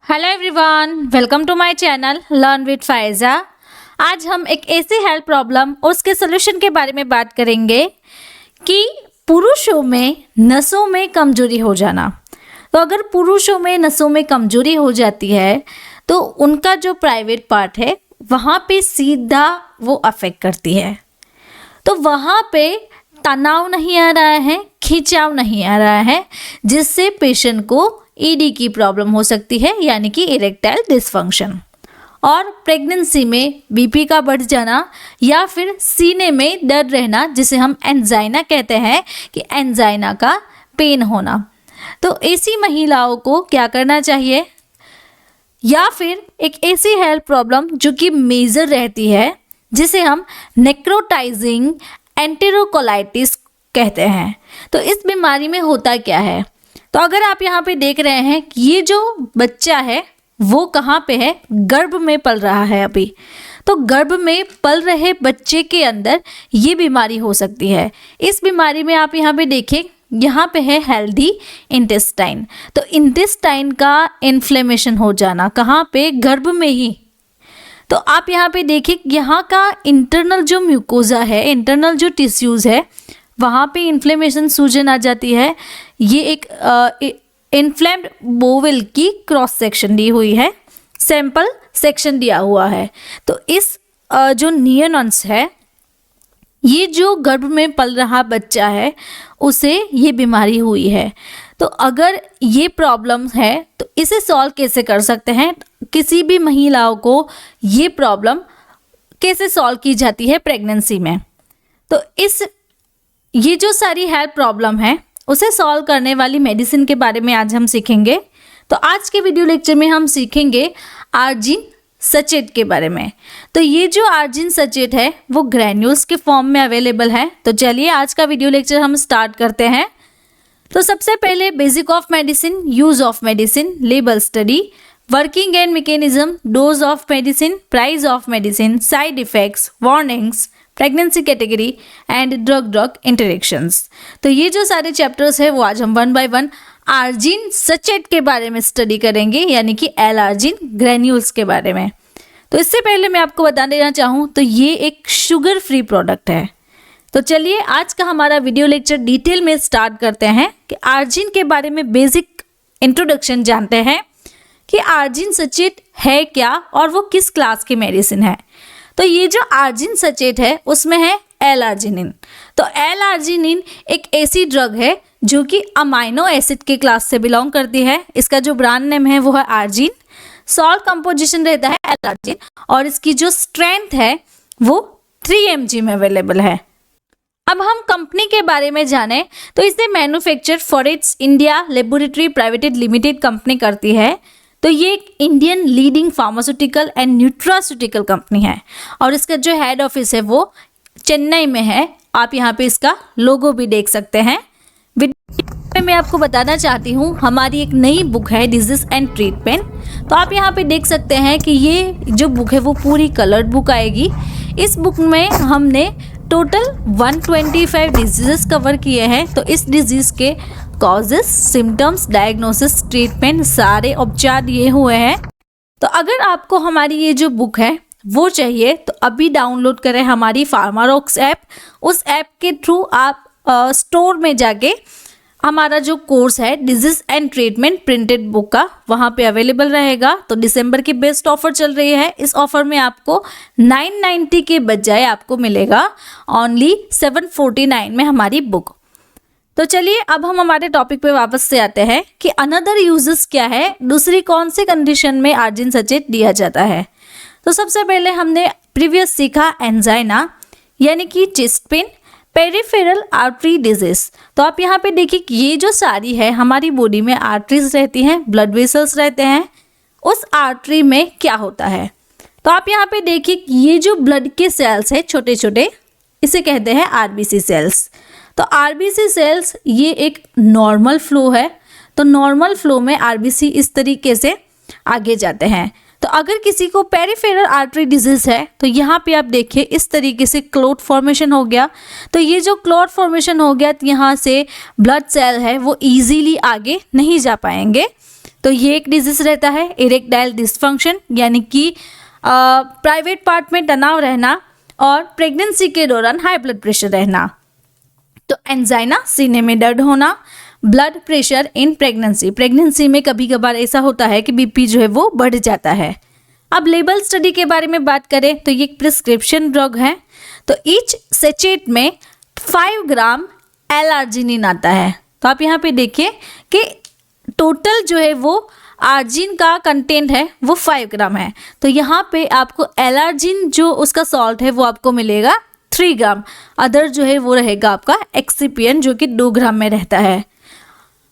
Hello everyone, welcome to my channel learn with Faiza. आज हम एक ऐसी हेल्थ प्रॉब्लम और उसके सोल्यूशन के बारे में बात करेंगे कि पुरुषों में नसों में कमजोरी हो जाना। तो अगर पुरुषों में नसों में कमजोरी हो जाती है तो उनका जो प्राइवेट पार्ट है वहाँ पे सीधा वो अफेक्ट करती है। तो वहाँ पे तनाव नहीं आ रहा है, खिंचाव नहीं आ रहा है, जिससे पेशेंट को ईडी की प्रॉब्लम हो सकती है, यानी कि इरेक्टाइल डिसफंक्शन। और प्रेगनेंसी में बीपी का बढ़ जाना या फिर सीने में दर्द रहना, जिसे हम एंजाइना कहते हैं कि एंजाइना का पेन होना। तो ऐसी महिलाओं को क्या करना चाहिए? या फिर एक ऐसी हेल्थ प्रॉब्लम जो कि मेजर रहती है, जिसे हम नेक्रोटाइजिंग एंटेरोकोलाइटिस कहते हैं। तो इस बीमारी में होता क्या है? तो अगर आप यहाँ पे देख रहे हैं कि ये जो बच्चा है वो कहाँ पे है, गर्भ में पल रहा है अभी। तो गर्भ में पल रहे बच्चे के अंदर ये बीमारी हो सकती है। इस बीमारी में आप यहाँ पे देखें, यहाँ पे है हेल्दी इंटेस्टाइन। तो इंटेस्टाइन का इन्फ्लेमेशन हो जाना कहाँ पे, गर्भ में ही। तो आप यहाँ पे देखिए, यहाँ का इंटरनल जो म्यूकोजा है, इंटरनल जो टिश्यूज़ है, वहाँ पे इन्फ्लेमेशन, सूजन आ जाती है। ये एक इन्फ्लेम्ड बोवेल की क्रॉस सेक्शन दी हुई है, सैंपल सेक्शन दिया हुआ है। तो इस जो नियोनॉन्स है, ये जो गर्भ में पल रहा बच्चा है, उसे ये बीमारी हुई है। तो अगर ये प्रॉब्लम है तो इसे सॉल्व कैसे कर सकते हैं? किसी भी महिलाओं को ये प्रॉब्लम कैसे सॉल्व की जाती है प्रेगनेंसी में? तो ये जो सारी हेल्थ प्रॉब्लम है उसे सॉल्व करने वाली मेडिसिन के बारे में आज हम सीखेंगे। तो आज के वीडियो लेक्चर में हम सीखेंगे आर्जिन सचेट के बारे में। तो ये जो आर्जिन सचेट है वो ग्रैन्यूल्स के फॉर्म में अवेलेबल है। तो चलिए आज का वीडियो लेक्चर हम स्टार्ट करते हैं। तो सबसे पहले basic of medicine, use of medicine, label study, working and mechanism, dose of medicine, price of medicine, side effects, warnings, pregnancy category and drug interactions. तो ये जो सारे चैप्टर्स है वो आज हम वन बाय वन आर्जिन सचेट के बारे में स्टडी करेंगे, यानी कि एल आर्जिन ग्रैन्यूल्स के बारे में। तो इससे पहले मैं आपको बता देना चाहूँ तो ये एक शुगर फ्री प्रोडक्ट है। तो चलिए आज का हमारा वीडियो लेक्चर डिटेल में स्टार्ट करते हैं कि आर्जिन के बारे में बेसिक इंट्रोडक्शन जानते हैं कि आर्जिन सचेट है क्या और वो किस क्लास की मेडिसिन है। तो ये जो आर्जिन सचेट है उसमें है एल आर्जिनिन। तो एल आर्जिनिन एक ऐसी ड्रग है जो कि अमाइनो एसिड के क्लास से बिलोंग करती है। इसका जो ब्रांड नेम है वो है आर्जिन। सॉल्ट कंपोजिशन रहता है एल आर्जिन और इसकी जो स्ट्रेंथ है वो 3 mg में अवेलेबल है। अब हम कंपनी के बारे में जाने तो इसे manufacture Fourrts India laboratory private limited company करती है। तो ये एक Indian leading pharmaceutical and nutraceutical company है और इसका जो हेड ऑफिस है वो चेन्नई में है। आप यहाँ पे इसका लोगो भी देख सकते हैं। वीडियो में मैं आपको बताना चाहती हूँ, हमारी एक नई बुक है डिजीज एंड ट्रीटमेंट। तो आप यहाँ पे देख सकते हैं कि ये जो बुक है वो पूरी कलर्ड बुक आएगी। इस बुक में हमने टोटल 125 डिजीजेस कवर किए हैं। तो इस डिजीज के कॉजेस, सिम्टम्स, डायग्नोसिस, ट्रीटमेंट सारे उपचार दिए हुए हैं। तो अगर आपको हमारी ये जो बुक है वो चाहिए तो अभी डाउनलोड करें हमारी फार्मारॉक्स ऐप। उस ऐप के थ्रू आप स्टोर में जाके हमारा जो कोर्स है disease and treatment printed book का, वहाँ पे अवेलेबल रहेगा। तो दिसंबर की बेस्ट ऑफर चल रही है। इस ऑफर में आपको 990 के बजाय आपको मिलेगा ओनली 749 में हमारी बुक। तो चलिए अब हम हमारे टॉपिक पे वापस से आते हैं कि अनदर यूजेस क्या है, दूसरी कौन सी कंडीशन में आर्जिन सचेट दिया जाता है। तो सबसे पहले हमने प्रीवियस सीखा एंजाइना यानी कि chest pain, peripheral artery disease. तो आप यहाँ पे देखिए कि ये जो सारी है हमारी बॉडी में आर्टरीज रहती हैं, ब्लड वेसल्स रहते हैं। उस आर्टरी में क्या होता है तो आप यहाँ पे देखिए कि ये जो ब्लड के सेल्स है छोटे छोटे, इसे कहते हैं आरबीसी सेल्स। तो आरबीसी सेल्स ये एक नॉर्मल फ्लो है। तो नॉर्मल फ्लो में आरबीसी इस तरीके से आगे जाते हैं। तो अगर किसी को पेरिफेरल आर्टरी डिजीज है तो यहाँ पे आप देखिए इस तरीके से क्लॉट फॉर्मेशन हो गया। तो ये जो क्लॉट फॉर्मेशन हो गया तो यहाँ से ब्लड सेल है वो इजीली आगे नहीं जा पाएंगे। तो ये एक डिजीज रहता है इरेक्टाइल डिसफंक्शन, यानी कि प्राइवेट पार्ट में तनाव रहना और प्रेगनेंसी के दौरान हाई ब्लड प्रेशर रहना। तो एंजाइना, सीने में दर्द होना, ब्लड प्रेशर इन प्रेगनेंसी में कभी कभार ऐसा होता है कि बीपी जो है वो बढ़ जाता है। अब लेबल स्टडी के बारे में बात करें तो ये एक प्रिस्क्रिप्शन ड्रग है। तो ईच सेचेट में 5 ग्राम एल-आर्जिनिन आता है। तो आप यहाँ पे देखिए कि टोटल जो है वो आर्जिन का कंटेंट है वो 5 ग्राम है। तो यहाँ पे आपको एल-आर्जिन जो उसका सॉल्ट है वो आपको मिलेगा 3 ग्राम। अदर जो है वो रहेगा आपका एक्सिपिएंट जो कि 2 ग्राम में रहता है।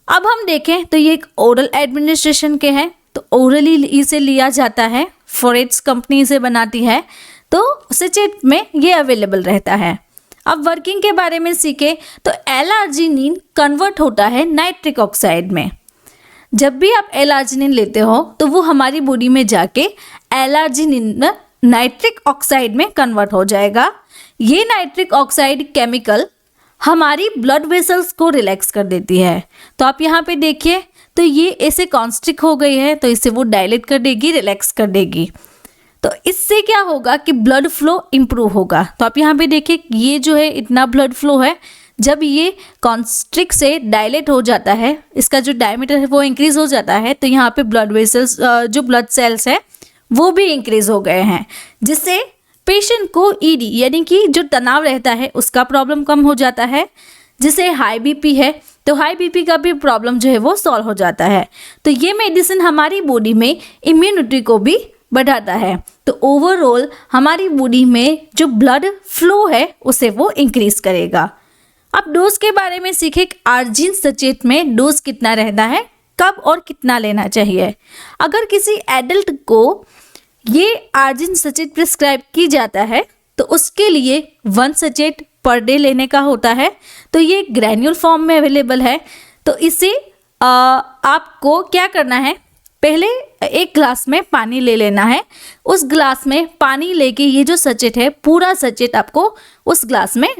अब हम देखें तो ये एक ओरल एडमिनिस्ट्रेशन के हैं, तो ओरली इसे लिया जाता है, फॉरेट्स कंपनी इसे बनाती है, तो सेचेट में ये अवेलेबल रहता है। अब वर्किंग के बारे में सीखे तो एल-आर्जिनिन कन्वर्ट होता है नाइट्रिक ऑक्साइड में। जब भी आप एल-आर्जिनिन लेते हो तो वो हमारी बॉडी में जाके एल-आर्जिनिन नाइट्रिक ऑक्साइड में कन्वर्ट हो जाएगा। ये नाइट्रिक ऑक्साइड केमिकल हमारी ब्लड वेसल्स को रिलैक्स कर देती है। तो आप यहाँ पे देखिए तो ये ऐसे कॉन्स्ट्रिक्ट हो गई है, तो इसे वो डायलेट कर देगी, रिलैक्स कर देगी। तो इससे क्या होगा कि ब्लड फ्लो इम्प्रूव होगा। तो आप यहाँ पे देखिए ये जो है इतना ब्लड फ्लो है, जब ये कॉन्स्ट्रिक्ट से डायलेट हो जाता है, इसका जो डायमीटर है वो इंक्रीज हो जाता है, तो यहाँ पे ब्लड वेसल्स जो ब्लड सेल्स है वो भी इंक्रीज हो गए हैं, जिससे पेशेंट को ईडी यानी कि जो तनाव रहता है उसका प्रॉब्लम कम हो जाता है। जिसे हाई बीपी है तो हाई बीपी का भी प्रॉब्लम जो है वो सॉल्व हो जाता है। तो ये मेडिसिन हमारी बॉडी में इम्यूनिटी को भी बढ़ाता है। तो ओवरऑल हमारी बॉडी में जो ब्लड फ्लो है उसे वो इंक्रीज करेगा। अब डोज के बारे में सीखे। आर्जिन सचेत में डोज कितना रहता है, कब और कितना लेना चाहिए। अगर किसी एडल्ट को ये आर्जिन सचेत प्रिस्क्राइब की जाता है तो उसके लिए 1 सचेट पर डे लेने का होता है। तो ये ग्रैन्यूल फॉर्म में अवेलेबल है। तो इसे आपको क्या करना है, पहले एक ग्लास में पानी ले लेना है। उस ग्लास में पानी लेके ये जो सचेट है पूरा सचेट आपको उस ग्लास में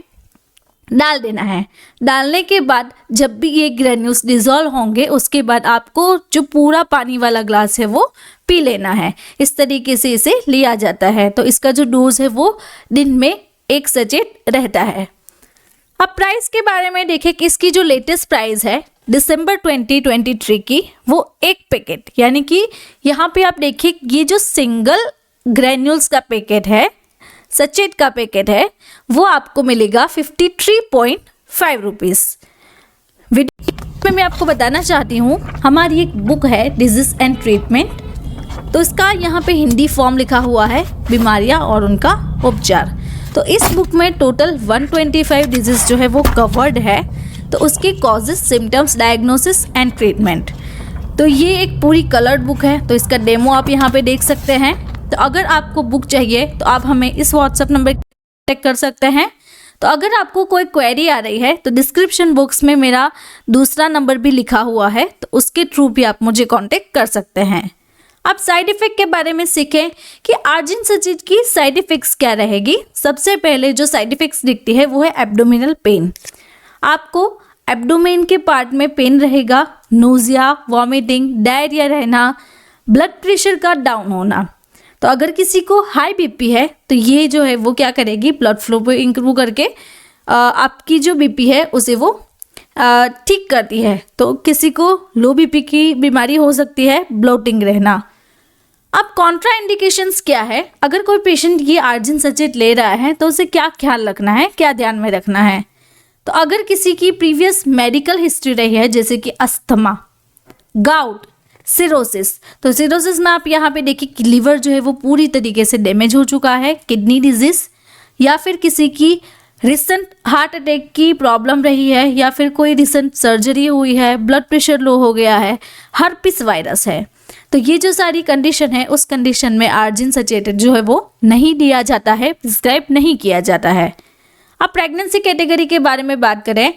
डाल देना है। डालने के बाद जब भी ये ग्रेन्यूल्स डिज़ोल्व होंगे उसके बाद आपको जो पूरा पानी वाला ग्लास है वो पी लेना है। इस तरीके से इसे लिया जाता है। तो इसका जो डोज है वो दिन में 1 सचेट रहता है। अब प्राइस के बारे में देखें कि इसकी जो लेटेस्ट प्राइस है दिसंबर 2023 की, वो 1 पैकेट यानी कि यहाँ पे आप देखिए ये जो सिंगल ग्रेन्यूल्स का पैकेट है, सचेट का पैकेट है, वो आपको मिलेगा 53.5 रुपीज़। वीडियो में मैं आपको बताना चाहती हूँ हमारी एक बुक है डिजीज एंड ट्रीटमेंट, तो इसका यहाँ पे हिंदी फॉर्म लिखा हुआ है बीमारियाँ और उनका उपचार। तो इस बुक में टोटल 125 डिजीज जो है वो कवर्ड है। तो उसकी causes, symptoms, diagnosis and treatment. तो ये एक पूरी कलर्ड बुक है। तो इसका डेमो आप यहाँ पे देख सकते हैं। तो अगर आपको बुक चाहिए तो आप हमें इस व्हाट्सएप नंबर कॉन्टैक्ट कर सकते हैं। तो अगर आपको कोई क्वेरी आ रही है तो डिस्क्रिप्शन बॉक्स में मेरा दूसरा नंबर भी लिखा हुआ है, तो उसके थ्रू भी आप मुझे कांटेक्ट कर सकते हैं। अब साइड इफ़ेक्ट के बारे में सीखें कि आर्जिन सचेत की साइड इफ़ेक्ट्स क्या रहेगी। सबसे पहले जो साइड इफ़ेक्ट्स दिखती है वो है एब्डोमिनल पेन। आपको एब्डोमेन के पार्ट में पेन रहेगा, नोजिया, वॉमिटिंग, डायरिया रहना, ब्लड प्रेशर का डाउन होना। तो अगर किसी को हाई बीपी है तो ये जो है वो क्या करेगी, ब्लड फ्लो को इंप्रूव करके आपकी जो बीपी है उसे वो ठीक करती है। तो किसी को लो बीपी की बीमारी हो सकती है, ब्लोटिंग रहना। अब कॉन्ट्रा इंडिकेशंस क्या है, अगर कोई पेशेंट ये आर्जिन सचेत ले रहा है तो उसे क्या ख्याल रखना है, क्या ध्यान में रखना है। तो अगर किसी की प्रीवियस मेडिकल हिस्ट्री रही है जैसे कि अस्थमा, गाउट, सिरोसिस, तो सिरोसिस में आप यहाँ पे देखिए कि लीवर जो है वो पूरी तरीके से डैमेज हो चुका है, किडनी डिजीज, या फिर किसी की रिसेंट हार्ट अटैक की प्रॉब्लम रही है, या फिर कोई रिसेंट सर्जरी हुई है, ब्लड प्रेशर लो हो गया है, हर्पिस वायरस है। तो ये जो सारी कंडीशन है उस कंडीशन में आर्जिन सचेत जो है वो नहीं दिया जाता है, प्रिस्क्राइब नहीं किया जाता है। अब प्रेगनेंसी कैटेगरी के बारे में बात करें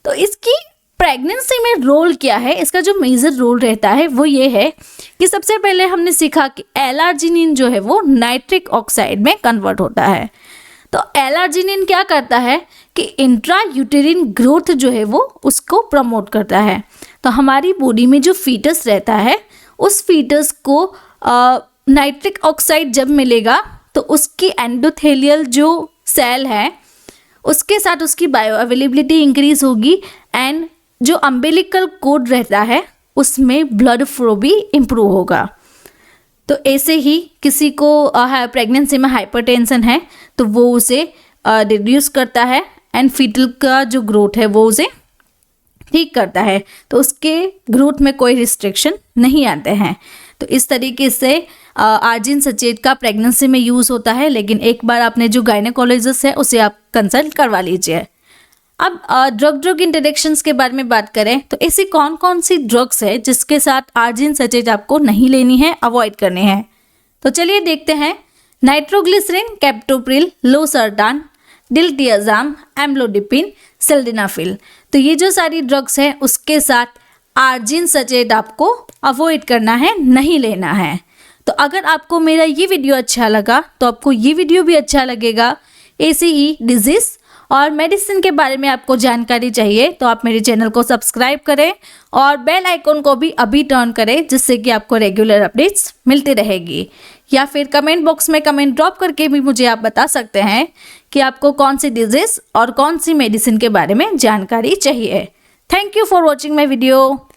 तो इसकी प्रेगनेंसी में रोल क्या है, इसका जो मेजर रोल रहता है वो ये है कि सबसे पहले हमने सीखा कि एल-आर्जिनिन जो है वो नाइट्रिक ऑक्साइड में कन्वर्ट होता है। तो एल-आर्जिनिन क्या करता है कि इंट्रा यूटेरिन ग्रोथ जो है वो उसको प्रमोट करता है। तो हमारी बॉडी में जो फीटस रहता है उस फीटस को नाइट्रिक ऑक्साइड जब मिलेगा तो उसकी एंडोथेलियल जो सेल है उसके साथ उसकी बायो अवेलेबिलिटी इंक्रीज होगी एंड जो अम्बिलिकल कोड रहता है उसमें ब्लड फ्लो भी इम्प्रूव होगा। तो ऐसे ही किसी को प्रेगनेंसी में हाइपरटेंशन है तो वो उसे रिड्यूस करता है एंड फीटल का जो ग्रोथ है वो उसे ठीक करता है, तो उसके ग्रोथ में कोई रिस्ट्रिक्शन नहीं आते हैं। तो इस तरीके से आर्जिन सचेत का प्रेगनेंसी में यूज़ होता है, लेकिन एक बार आपने जो गायनेकोलॉजिस्ट है उसे आप कंसल्ट करवा लीजिए। अब ड्रग इंटरेक्शंस के बारे में बात करें तो ऐसी कौन कौन सी ड्रग्स है जिसके साथ आर्जिन सचेत आपको नहीं लेनी है, अवॉइड करने हैं। तो चलिए देखते हैं। Nitroglycerin, captopril, losartan, diltiazem, amlodipine, sildenafil. तो ये जो सारी ड्रग्स हैं उसके साथ आर्जिन सचेत आपको अवॉइड करना है, नहीं लेना है। तो अगर आपको मेरा ये वीडियो अच्छा लगा तो आपको ये वीडियो भी अच्छा लगेगा। ऐसी ही डिजीज़ और मेडिसिन के बारे में आपको जानकारी चाहिए तो आप मेरे चैनल को सब्सक्राइब करें और बेल आइकन को भी अभी टर्न करें, जिससे कि आपको रेगुलर अपडेट्स मिलती रहेगी। या फिर कमेंट बॉक्स में कमेंट ड्रॉप करके भी मुझे आप बता सकते हैं कि आपको कौन सी डिजीज़ और कौन सी मेडिसिन के बारे में जानकारी चाहिए। Thank you for watching my video.